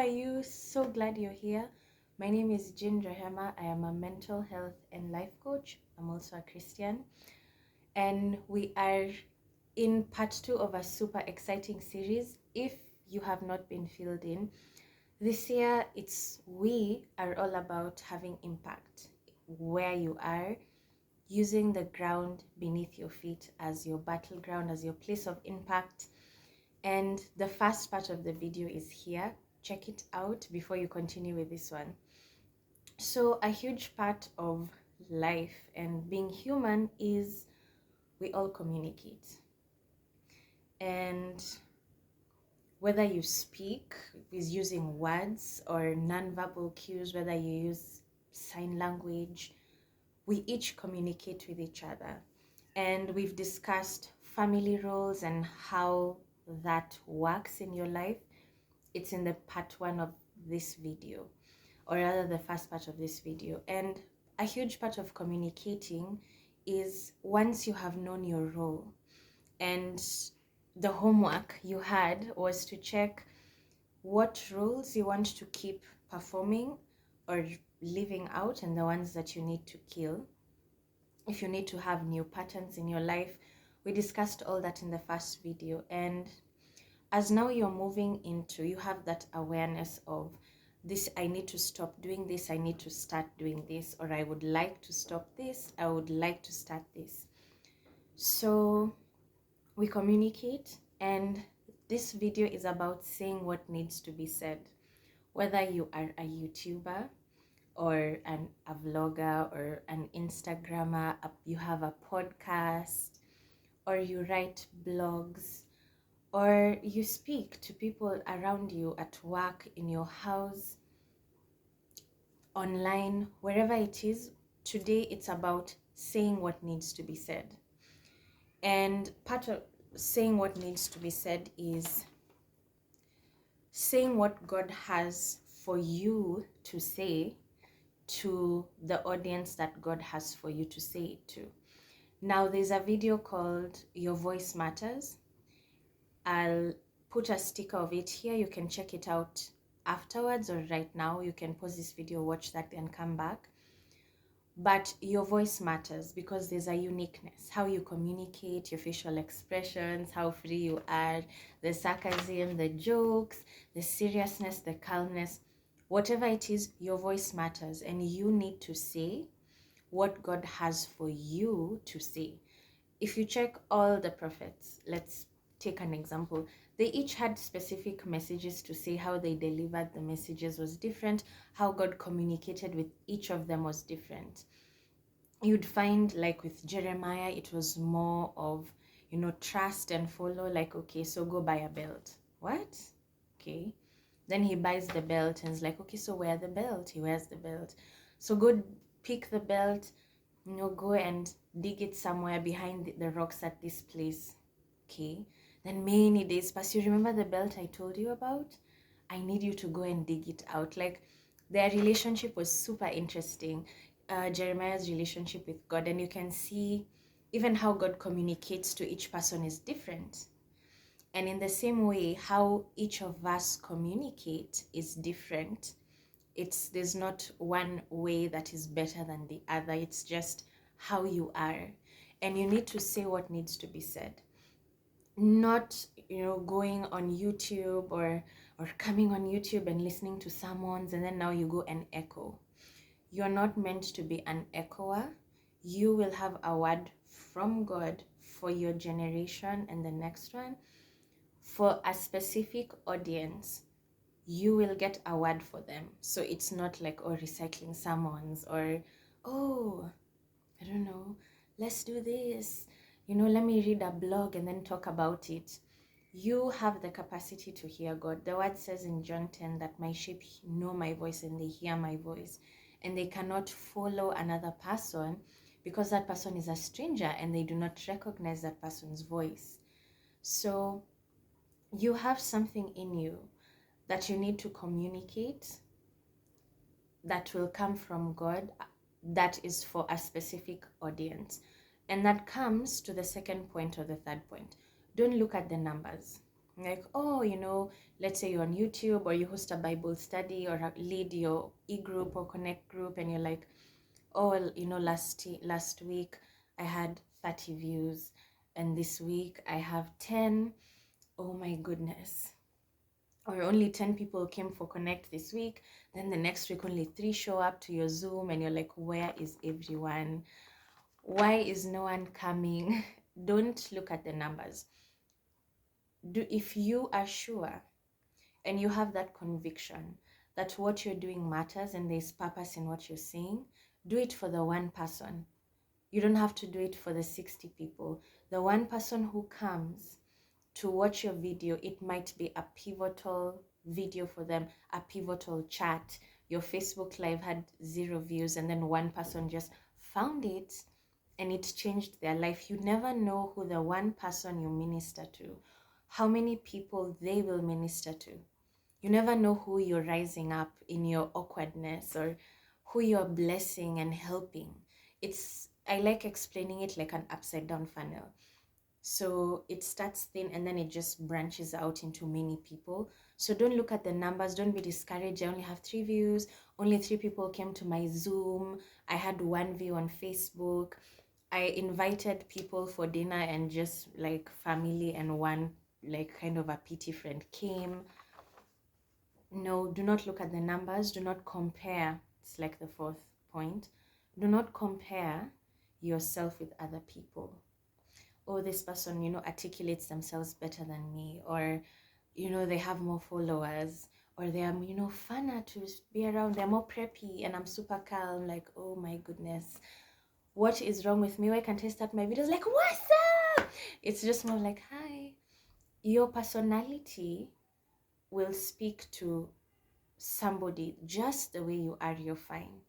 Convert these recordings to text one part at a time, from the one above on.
are you? So glad you're here. My name is Jeanne Rehema. I am a mental health and life coach. I'm also a Christian. And we are in part 2 of a super exciting series. If you have not been filled in, this year we are all about having impact where you are, using the ground beneath your feet as your battleground, as your place of impact. And the first part of the video is here. Check it out before you continue with this one. So a huge part of life and being human is we all communicate. And whether you speak is using words or nonverbal cues, whether you use sign language, we each communicate with each other. And we've discussed family roles and how that works in your life. It's in the part 1 of this video, or rather the first part of this video. And a huge part of communicating is once you have known your role, and the homework you had was to check what roles you want to keep performing or living out and the ones that you need to kill. If you need to have new patterns in your life, we discussed all that in the first video. And as now you're moving into, you have that awareness of this, I need to stop doing this, I need to start doing this, or I would like to stop this, I would like to start this. So we communicate, and this video is about saying what needs to be said. Whether you are a YouTuber or a vlogger or an Instagrammer, you have a podcast, or you write blogs, or you speak to people around you at work, in your house, online, wherever it is, today it's about saying what needs to be said. And part of saying what needs to be said is saying what God has for you to say to the audience that God has for you to say it to. Now, there's a video called Your Voice Matters. I'll put a sticker of it here. You can check it out afterwards or right now. You can pause this video, watch that, and come back. But your voice matters because there's a uniqueness. How you communicate, your facial expressions, how free you are, the sarcasm, the jokes, the seriousness, the calmness, whatever it is, your voice matters. And you need to say what God has for you to say. If you check all the prophets, let's take an example. They each had specific messages to say. How they delivered the messages was different. How God communicated with each of them was different. You'd find, like with Jeremiah, it was more of, trust and follow. Like, okay, so go buy a belt. What? Okay. Then he buys the belt and is like, okay, so wear the belt. He wears the belt. So go pick the belt, go and dig it somewhere behind the rocks at this place. Okay. Then many days pass. You remember the belt I told you about? I need you to go and dig it out. Like, their relationship was super interesting. Jeremiah's relationship with God, and you can see even how God communicates to each person is different. And in the same way, how each of us communicate is different. There's not one way that is better than the other. It's just how you are. And you need to say what needs to be said. Not, going on YouTube or coming on YouTube and listening to sermons and then now you go and echo. You're not meant to be an echoer. You will have a word from God for your generation and the next one. For a specific audience, you will get a word for them. So it's not like, recycling sermons or, I don't know, let's do this. Let me read a blog and then talk about it. You have the capacity to hear God. The word says in John 10 that my sheep know my voice and they hear my voice. And they cannot follow another person because that person is a stranger and they do not recognize that person's voice. So you have something in you that you need to communicate that will come from God, that is for a specific audience. And that comes to the second point or the third point. Don't look at the numbers. Like, oh, let's say you're on YouTube or you host a Bible study or lead your e-group or connect group, and you're like, oh, last week I had 30 views, and this week I have 10. Oh my goodness. Or only 10 people came for connect this week, then the next week only 3 show up to your Zoom, and you're like, where is everyone? Why is no one coming? Don't look at the numbers. If you are sure and you have that conviction that what you're doing matters and there's purpose in what you're saying, do it for the one person. You don't have to do it for the 60 people. The one person who comes to watch your video, it might be a pivotal video for them, a pivotal chat. Your Facebook Live had 0 views, and then one person just found it and it changed their life. You never know who the one person you minister to, how many people they will minister to. You never know who you're rising up in your awkwardness, or who you're blessing and helping. I like explaining it like an upside down funnel. So it starts thin and then it just branches out into many people. So don't look at the numbers. Don't be discouraged. I only have 3 views. Only 3 people came to my Zoom. I had 1 view on Facebook. I invited people for dinner and just like family, and one like kind of a pity friend came. No, do not look at the numbers. Do not compare. It's like the 4th point. Do not compare yourself with other people. Oh, this person, articulates themselves better than me, or, they have more followers, or they are, funner to be around. They're more preppy and I'm super calm. Like, oh my goodness, what is wrong with me? Why can't I start my videos like, what's up? It's just more like, hi. Your personality will speak to somebody just the way you are. You're fine.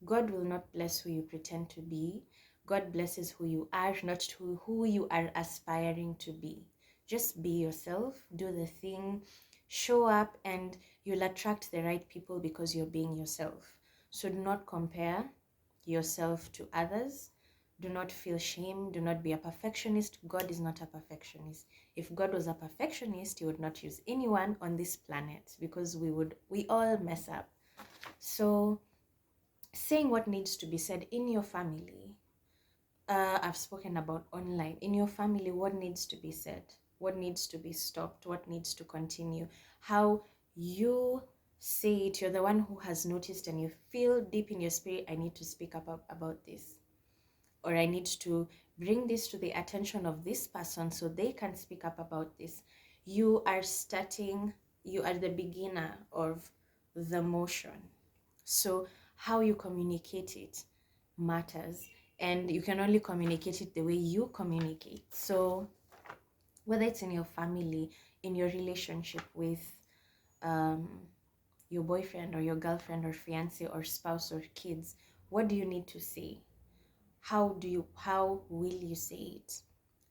God will not bless who you pretend to be. God blesses who you are, not who you are aspiring to be. Just be yourself, do the thing, show up, and you'll attract the right people because you're being yourself. So do not compare yourself to others. Do not feel shame. Do not be a perfectionist. God is not a perfectionist. If God was a perfectionist, he would not use anyone on this planet, because we all mess up. So saying what needs to be said in your family, I've spoken about online. In your family, what needs to be said? What needs to be stopped? What needs to continue? How you say it, you're the one who has noticed and you feel deep in your spirit, I need to speak up about this, or I need to bring this to the attention of this person so they can speak up about this. You are the beginner of the motion. So how you communicate it matters, and you can only communicate it the way you communicate. So whether it's in your family, in your relationship with your boyfriend or your girlfriend or fiance or spouse or kids, what do you need to say? How will you say it?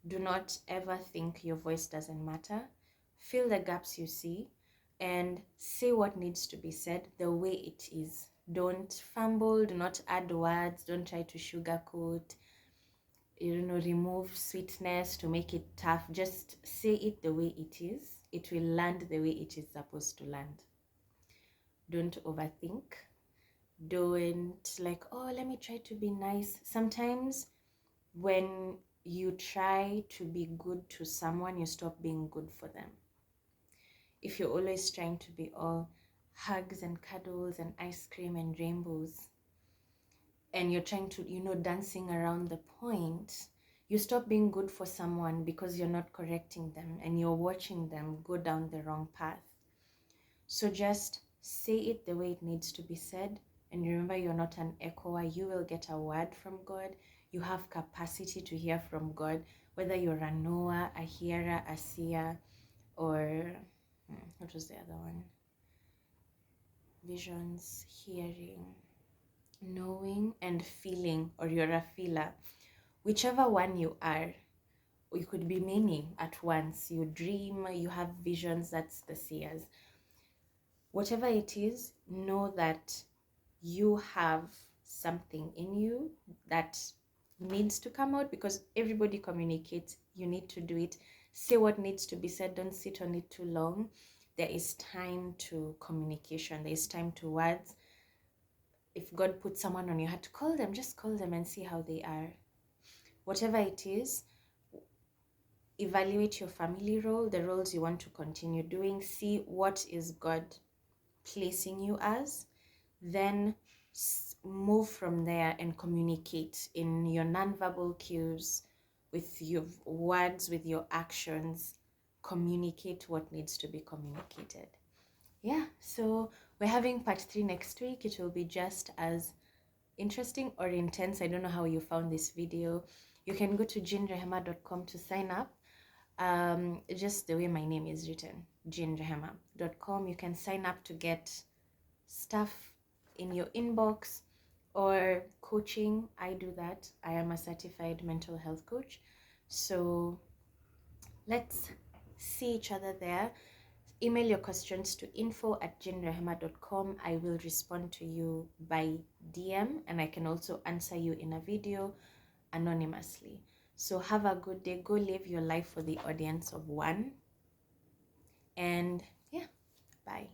Do not ever think your voice doesn't matter. Fill the gaps you see and say what needs to be said the way it is. Don't fumble, do not add words, don't try to sugarcoat, remove sweetness to make it tough. Just say it the way it is. It will land the way it is supposed to land. Don't overthink. Don't like, oh, let me try to be nice. Sometimes when you try to be good to someone, you stop being good for them. If you're always trying to be all hugs and cuddles and ice cream and rainbows, and you're trying to, dancing around the point, you stop being good for someone because you're not correcting them and you're watching them go down the wrong path. So just say it the way it needs to be said. And remember, you're not an echoer. You will get a word from God. You have capacity to hear from God, whether you're a knower, a hearer, a seer, or what was the other one? Visions, hearing, knowing, and feeling, or you're a feeler. Whichever one you are, you could be many at once. You dream, you have visions, that's the seers. Whatever it is, know that you have something in you that needs to come out, because everybody communicates. You need to do it. Say what needs to be said. Don't sit on it too long. There is time to communication. There is time to words. If God puts someone on your heart to call them, just call them and see how they are. Whatever it is, evaluate your family role, the roles you want to continue doing. See what is God placing you as. Then move from there and communicate in your nonverbal cues, with your words, with your actions. Communicate what needs to be communicated. Yeah, so we're having part 3 next week. It will be just as interesting or intense. I don't know how you found this video. You can go to jeannerehema.com to sign up. Just the way my name is written, jeannerehema.com. You can sign up to get stuff in your inbox or coaching. I do that. I am a certified mental health coach. So let's see each other there. Email your questions to info@jeannerehema.com. I will respond to you by DM, and I can also answer you in a video anonymously. So have a good day. Go live your life for the audience of one. And yeah, bye.